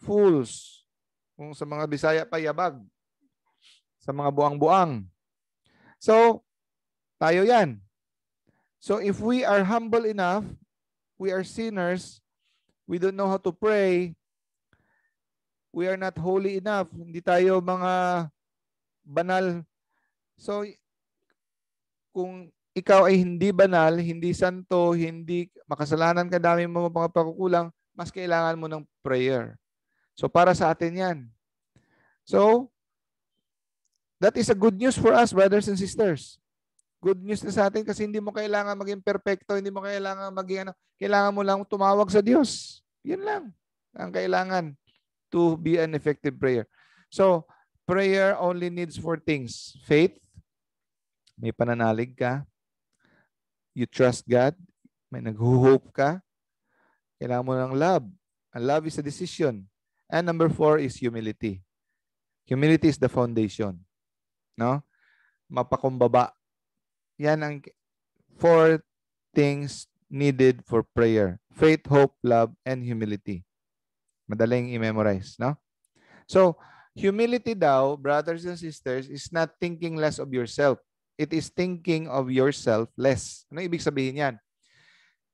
Speaker 1: fools. Kung sa mga Bisaya pa, yabag. Sa mga buang-buang. So, tayo yan. So, if we are humble enough, we are sinners, we don't know how to pray, we are not holy enough, hindi tayo mga banal. So, kung ikaw ay hindi banal, hindi santo, hindi makasalanan ka, dami mo mga pagkukulang, mas kailangan mo ng prayer. So para sa atin yan. So, that is a good news for us, brothers and sisters. Good news na sa atin kasi hindi mo kailangan maging perfecto, hindi mo kailangan maging ano, kailangan mo lang tumawag sa Diyos. Yun lang ang kailangan to be an effective prayer. So, prayer only needs 4 things. Faith, may pananalig ka. You trust God, may nag-hope ka. Kailangan mo ng love. And love is a decision. And number 4 is humility. Humility is the foundation. No? Mapakumbaba. Yan ang 4 things needed for prayer. Faith, hope, love, and humility. Madaling i-memorize, no? So, humility daw, brothers and sisters, is not thinking less of yourself. It is thinking of yourself less. Ano ibig sabihin yan?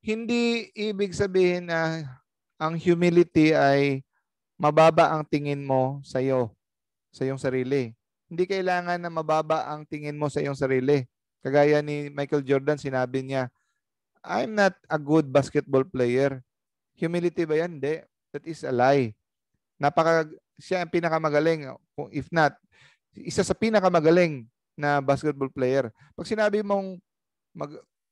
Speaker 1: Hindi ibig sabihin na ang humility ay mababa ang tingin mo sa iyo, sa iyong sarili. Hindi kailangan na mababa ang tingin mo sa iyong sarili. Kagaya ni Michael Jordan, sinabi niya, I'm not a good basketball player. Humility ba yan? Hindi. That is a lie. Siya ang pinakamagaling. If not, isa sa pinakamagaling na basketball player. Pag sinabi mong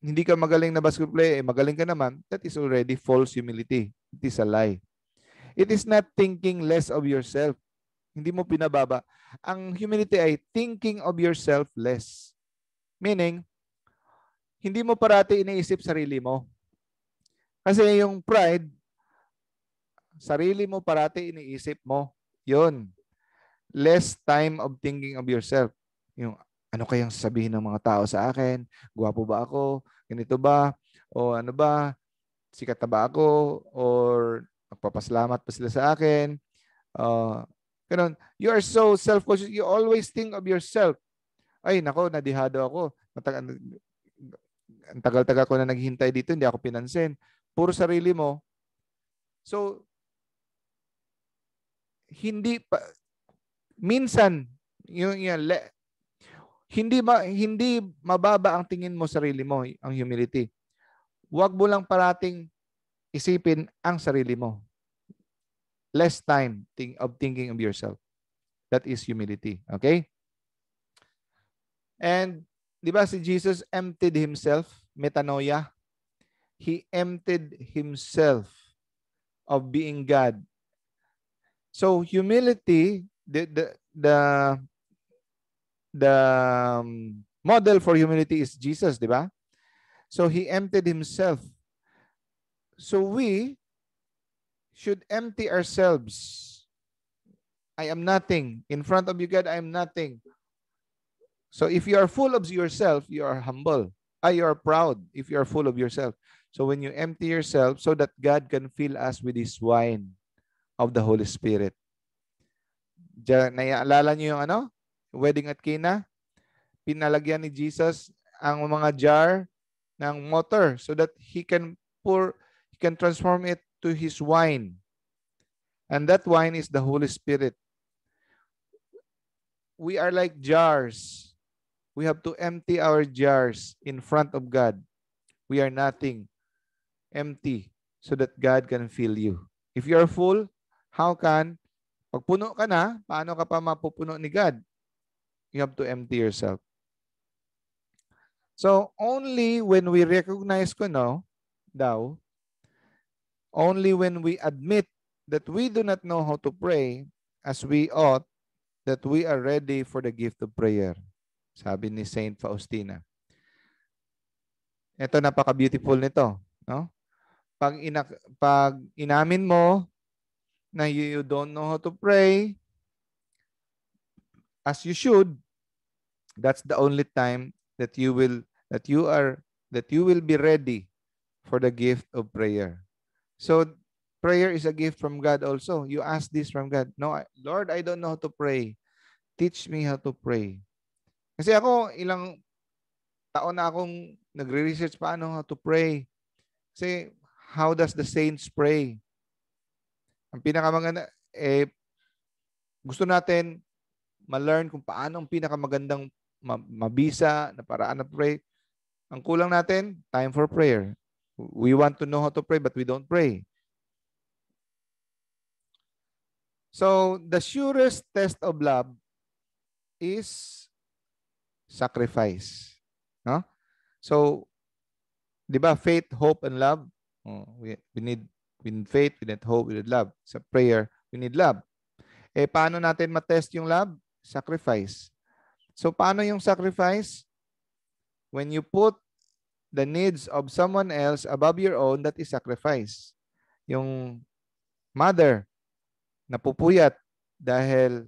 Speaker 1: hindi ka magaling na basketball player, magaling ka naman, that is already false humility. It is a lie. It is not thinking less of yourself. Hindi mo pinababa. Ang humility ay thinking of yourself less. Meaning, hindi mo parati iniisip sarili mo. Kasi yung pride, sarili mo parati iniisip mo. Yun. Less time of thinking of yourself. Yung ano kayang sabihin ng mga tao sa akin? Gwapo ba ako? Ganito ba? O ano ba? Sikat na ba ako? Or magpapasalamat pa sila sa akin? Ganun. You are so self-conscious. You always think of yourself. Ay, nako, nadihado ako. Ang tagal-tagal ko na naghihintay dito, hindi ako pinansin. Puro sarili mo. So, hindi pa, minsan, hindi mababa ang tingin mo sa sarili mo, ang humility. Huwag mo lang parating isipin ang sarili mo. Less time of thinking of yourself. That is humility. Okay? And, di ba si Jesus emptied himself, metanoia. He emptied himself of being God. So humility, the model for humility is Jesus, di ba? So he emptied himself. So we should empty ourselves. I am nothing. In front of you, God, I am nothing. So if you are full of yourself, you are humble. You are proud if you are full of yourself. So when you empty yourself so that God can fill us with His wine of the Holy Spirit. Naiaalala niyo yung wedding at Cana? Pinalagyan ni Jesus ang mga jar ng water so that He can transform it to His wine. And that wine is the Holy Spirit. We are like jars. We have to empty our jars in front of God. We are nothing. Empty so that God can fill you. If you are full, pag puno ka na, paano ka pa mapupuno ni God? You have to empty yourself. So, only when we recognize only when we admit that we do not know how to pray as we ought, that we are ready for the gift of prayer. Sabi ni Saint Faustina. Ito, napaka-beautiful nito. No? Pag inamin mo na you don't know how to pray as you should, that's the only time that you will be ready for the gift of prayer. So prayer is a gift from God also. You ask this from God. No, Lord, I don't know how to pray. Teach me how to pray. Kasi ako, ilang taon na akong nagre-research paano how to pray. Kasi how does the saints pray? Ang pinakamaganda, gusto natin ma-learn kung paano ang pinakamagandang mabisa na paraan na pray. Ang kulang natin, time for prayer. We want to know how to pray but we don't pray. So, the surest test of love is sacrifice. No? So, di ba, faith, hope, and love? Oh, we need faith, we need hope, we need love. Sa prayer, we need love. Eh, paano natin matest yung love? Sacrifice. So, paano yung sacrifice? When you put the needs of someone else above your own, that is sacrifice. Yung mother, napupuyat dahil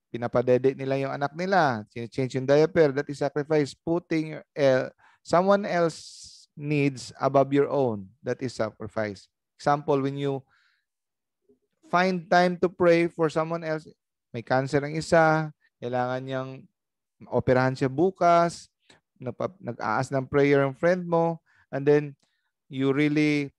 Speaker 1: pinapadede nila yung anak nila, change yung diaper, that is sacrifice. Putting someone else needs above your own, that is sacrifice. Example, when you find time to pray for someone else, may cancer ang isa, kailangan niyang operahan siya bukas, nag-aas ng prayer ang friend mo, and then you really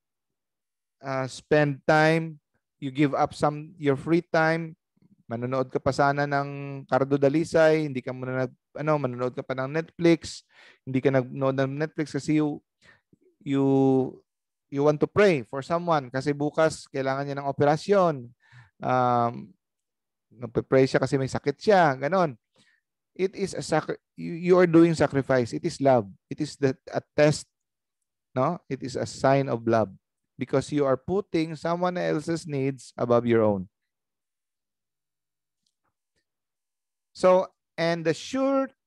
Speaker 1: spend time, you give up your free time, manonood ka pa sana ng Cardo Dalisay, hindi ka muna manonood ka pa ng Netflix, hindi ka nagnood ng Netflix kasi you want to pray for someone kasi bukas kailangan niya ng operasyon. Nagpe-pray siya kasi may sakit siya, ganon. It is you are doing sacrifice. It is love. It is a test, no? It is a sign of love because you are putting someone else's needs above your own. So, and the surest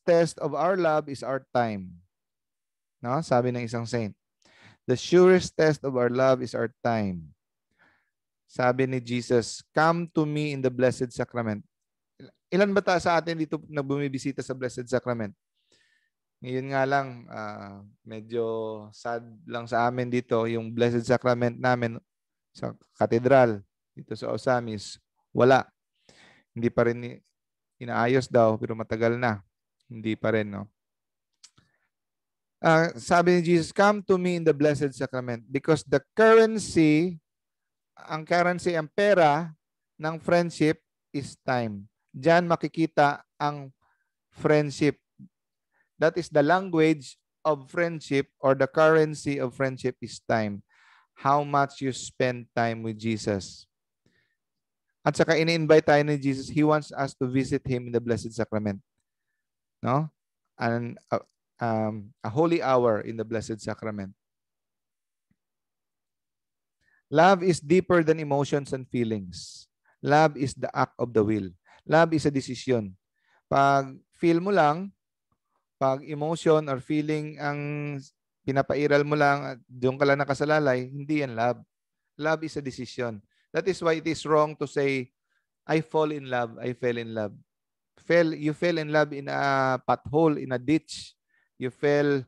Speaker 1: test of our love is our time. No? Sabi ng isang saint. The surest test of our love is our time. Sabi ni Jesus, come to me in the Blessed Sacrament. Ilan ba sa atin dito na bumibisita sa Blessed Sacrament? Ngayon nga lang, medyo sad lang sa amin dito, yung Blessed Sacrament namin sa katedral, dito sa Osamis, wala. Hindi pa rin inaayos daw, pero matagal na. Hindi pa rin, no? Sabi ni Jesus, come to me in the Blessed Sacrament because the currency, ang pera ng friendship is time. Diyan makikita ang friendship. That is the language of friendship or the currency of friendship is time. How much you spend time with Jesus. At saka ini-invite tayo ni Jesus, He wants us to visit Him in the Blessed Sacrament. No? And a holy hour in the Blessed Sacrament. Love is deeper than emotions and feelings. Love is the act of the will. Love is a decision. Pag feel mo lang, pag emotion or feeling ang pinapairal mo lang at doon ka lang nakasalalay, hindi yan love. Love is a decision. That is why it is wrong to say, I fall in love, I fell in love. You fell in love in a pothole, in a ditch. You fell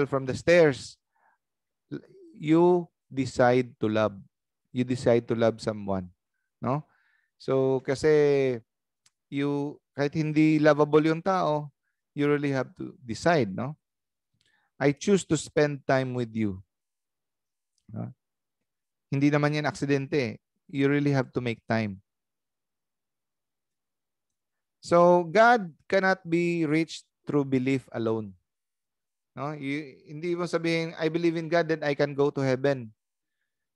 Speaker 1: from the stairs. You decide to love. You decide to love someone. No? So, kasi kahit hindi lovable yung tao, you really have to decide, no? I choose to spend time with you. No? Hindi naman yan aksidente. You really have to make time. So, God cannot be reached through belief alone. No? Hindi mo sabihin, I believe in God, then I can go to heaven.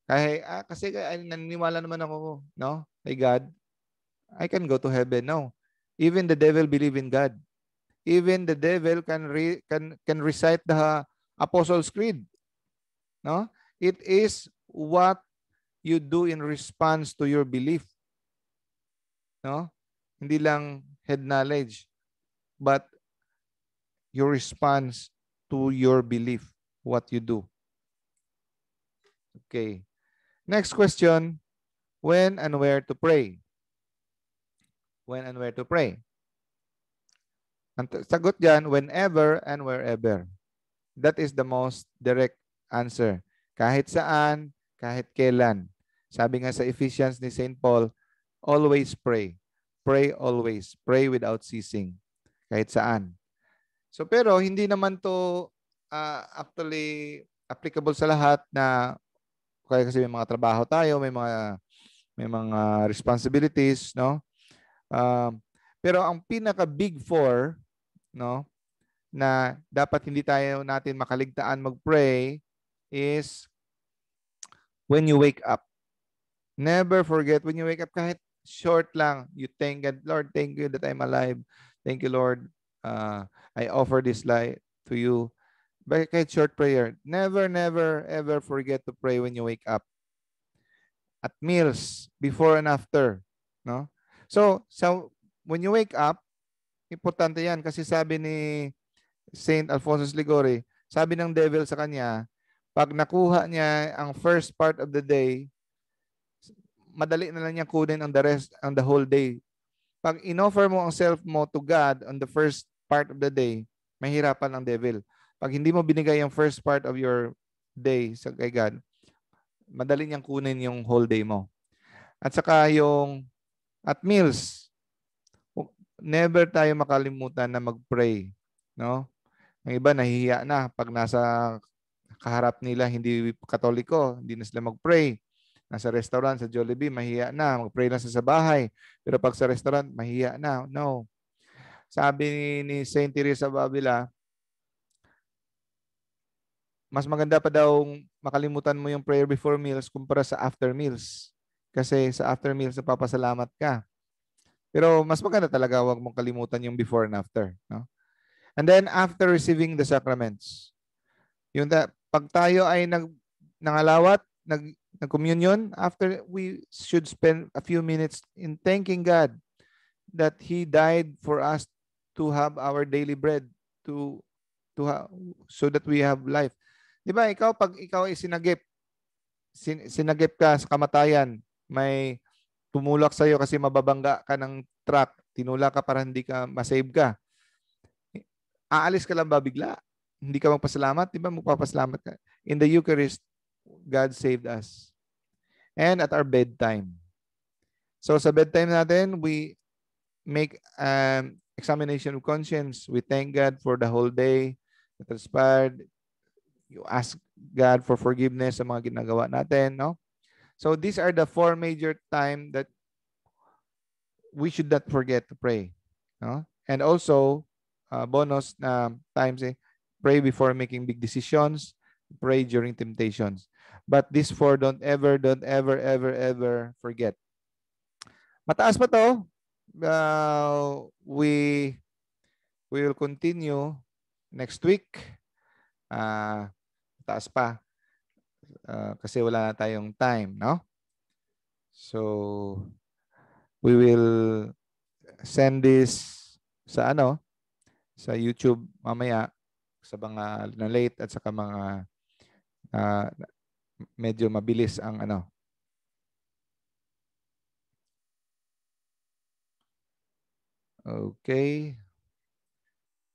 Speaker 1: Kasi naniniwala naman ako, no? Kay God, I can go to heaven. No. Even the devil believe in God. Even the devil can recite the Apostles' Creed. No? It is what you do in response to your belief. No? Hindi lang head knowledge, but your response to your belief, what you do. Okay. Next question, when and where to pray? When and where to pray? Ang sagot dyan, whenever and wherever. That is the most direct answer. Kahit saan, kahit kailan. Sabi nga sa Ephesians ni St. Paul, always pray. Pray always. Pray without ceasing. Kahit saan. So pero hindi naman to actually applicable sa lahat na kaya kasi may mga trabaho tayo, may mga responsibilities, no? Pero ang pinaka big four, no, na dapat hindi natin makaligtaan mag-pray is when you wake up. Never forget when you wake up, kahit short lang, you thank God, Lord, thank you that I'm alive. Thank you, Lord. I offer this life to you. Kahit short prayer. Never, never, ever forget to pray when you wake up. At meals, before and after. No? So when you wake up, importante yan kasi sabi ni Saint Alphonsus Ligori, sabi ng devil sa kanya, pag nakuha niya ang first part of the day, madali na lang niya kunin ang the whole day. Pag inoffer mo ang self mo to God on the first part of the day, mahirapan ang devil. Pag hindi mo binigay ang first part of your day sa kay God, madali niyang kunin yung whole day mo. At saka yung at meals, never tayo makalimutan na mag-pray, no? Ang iba nahihiya na pag nasa kaharap nila hindi Katoliko, hindi na sila mag-pray. Nasa restaurant, sa Jollibee, mahiya na. Mag-pray lang sa bahay. Pero pag sa restaurant, mahiya na. No. Sabi ni Saint Teresa of Avila, mas maganda pa daw makalimutan mo yung prayer before meals kumpara sa after meals. Kasi sa after meals, napapasalamat ka. Pero mas maganda talaga huwag mong kalimutan yung before and after. No? And then after receiving the sacraments, yung pag tayo ay nangalawat, nag-communion, after we should spend a few minutes in thanking God that He died for us to have our daily bread, so that we have life. Di ba, pag ikaw ay sinagip ka sa kamatayan, may tumulak sa'yo kasi mababangga ka ng truck, tinulak ka para hindi ka masave ka. Aalis ka lang ba bigla? Hindi ka magpasalamat? Di ba magpapasalamat ka? In the Eucharist, God saved us. And at our bedtime. So sa bedtime natin, we make examination of conscience. We thank God for the whole day that transpired. You ask God for forgiveness sa mga ginagawa natin, no? So these are the 4 major time that we should not forget to pray, no? And also bonus na times, pray before making big decisions, pray during temptations. But these 4 don't ever forget. Mataas pa to. We will continue next week. Taas pa. Kasi wala na tayong time, no? So, we will send this sa sa YouTube mamaya sa mga na late at saka mga medyo mabilis ang Okay.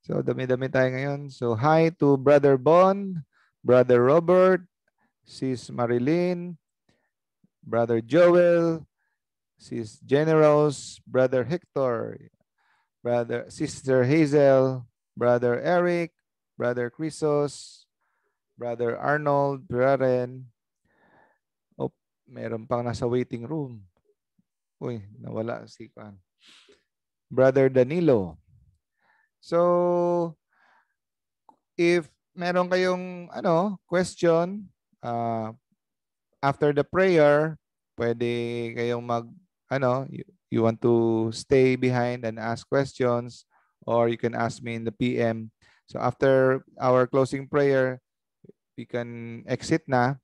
Speaker 1: So, dami-dami tayo ngayon. So, hi to Brother Bon, Brother Robert, Sis Marilyn, Brother Joel, Sis Generals, Brother Hector, Sister Hazel, Brother Eric, Brother Chrysos, Brother Arnold, Braren. Oh, meron pang nasa waiting room. Uy, nawala si Juan. Brother Danilo. So, if meron kayong question after the prayer, pwede kayong you want to stay behind and ask questions, or you can ask me in the PM. So after our closing prayer, we can exit na,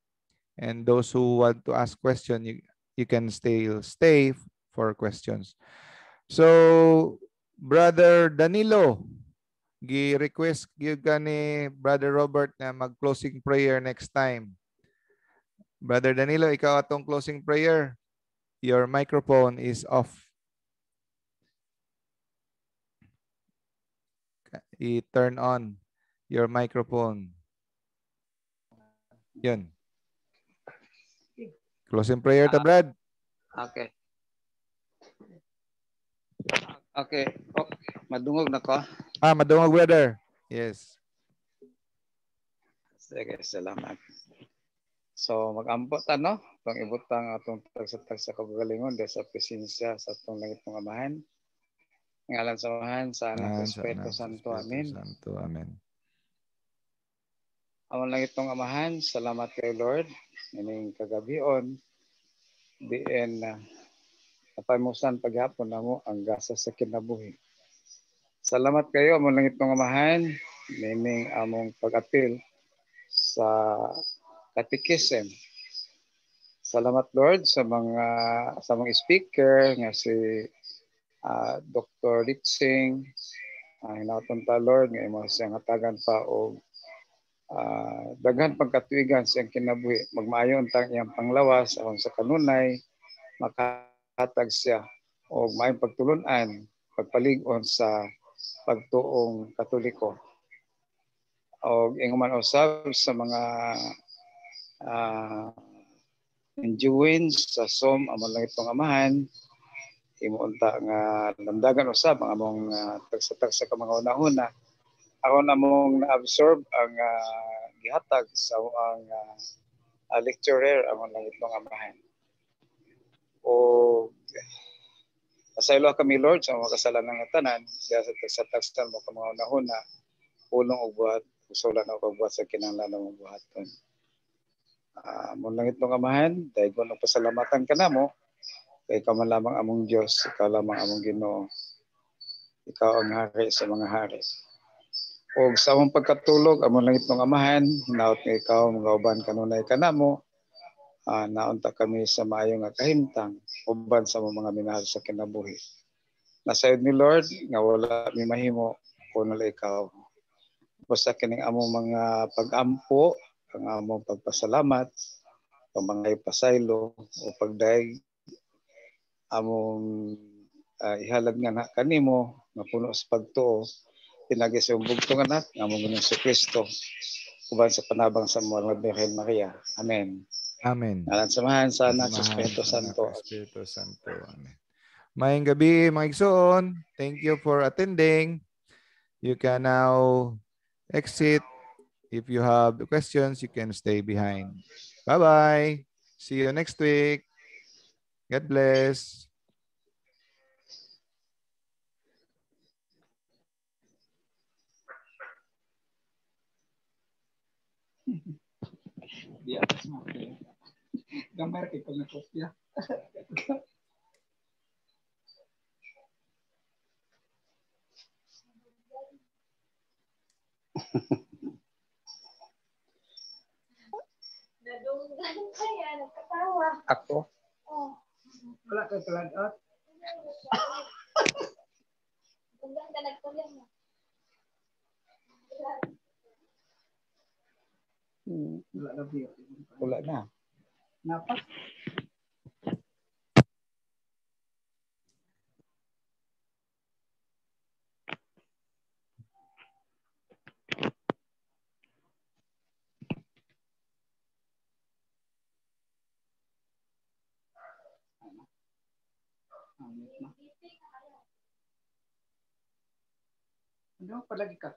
Speaker 1: and those who want to ask question, you can stay for questions. So Brother Danilo, gi-request gyud ka ni Brother Robert na mag-closing prayer next time. Brother Danilo, ikaw atong closing prayer. Your microphone is off. I-turn on your microphone. Yun. Closing prayer to Brad.
Speaker 2: Okay. Okay. Madungog na ko.
Speaker 1: Madungog, brother. Yes.
Speaker 2: Sige, salamat. So, mag-ambot pang-ibutang atong tagsa-tag sa kagalingon dahil sa presensya sa atong langit ng Amahan. Ngalan sa Amahan, sa Anak ng Espiritu Santo. Amen.
Speaker 1: Amen.
Speaker 2: Among langit ng Amahan, salamat kay Lord. Ining kagabion, diin na napamusan paghapon na mo ang gasa sa kinabuhi. Salamat kayo among langit mga amahan, nining among pag-apil sa katikisem. Salamat Lord sa mga speaker nga si Dr. Ritzing, hinaton ta Lord nga imo siyang hatagan pa og daghan pagkatuigan siyang kinabuhi. Magmaayo untang iyang panglawas aron sa kanunay makahatag siya og maayong pagtulun-an, pagpalig-on sa pagtuong Katoliko. O inguman usab sa mga enjoying sa som among langit pang amahan, imuunta nga lamdagan usab ang among tagsa-tagsa ka mga una-una. Ako na mong na-absorb ang gihatag sa ang lecturer among langit pang amahan. O pasaylo kami Lord sa mga kasalanan nga tanan, diya sa tagsa-tagsa mo ka mga una-una, pulong og buhat, usulan ako buhat sa kinahanglan mong buhaton. Mong langit mong amahan, dahil ko nang pasalamatan ka na mo, kay ikaw man lamang among Diyos, ikaw lamang among Ginoo, ikaw ang hari sa mga hari. O sa among pagkatulog, among langit mong amahan, hinaot nga ikaw, mga uban kanunay ka na mo, naunta kami sa maayong nga kahimtang, uban sa mga minahal sa kinabuhi. Nasayod ni Lord, nga wala mi mahimo, kung wala ikaw. Basta kining among mga pag-ampo, ang among pagpasalamat, ang mga ipasaylo o pagdaig among ihalad nga na kanimo nga puno sa pagtuo pinagi sa bugtong anak nga among Ginoong Kristo uban sa panabang sa mga Birhen Maria. Amen.
Speaker 1: Amen.
Speaker 2: Ngalan samahan sa anak sa Espiritu Santo.
Speaker 1: Espiritu Santo. Amen. Mayang gabi mga igsoon. Thank you for attending. You can now exit. If you have questions, you can stay behind. Bye-bye. See you next week. God bless.
Speaker 2: Gambar kay pag nakopya.
Speaker 3: Nadunggan pa yan, nagkatawa.
Speaker 2: Ako?
Speaker 3: Oh.
Speaker 2: Wala kay talagot.
Speaker 3: Dunggan ka nagtuloy mo.
Speaker 2: Wala na biyo. Wala na. Napa? Ano palagi ka?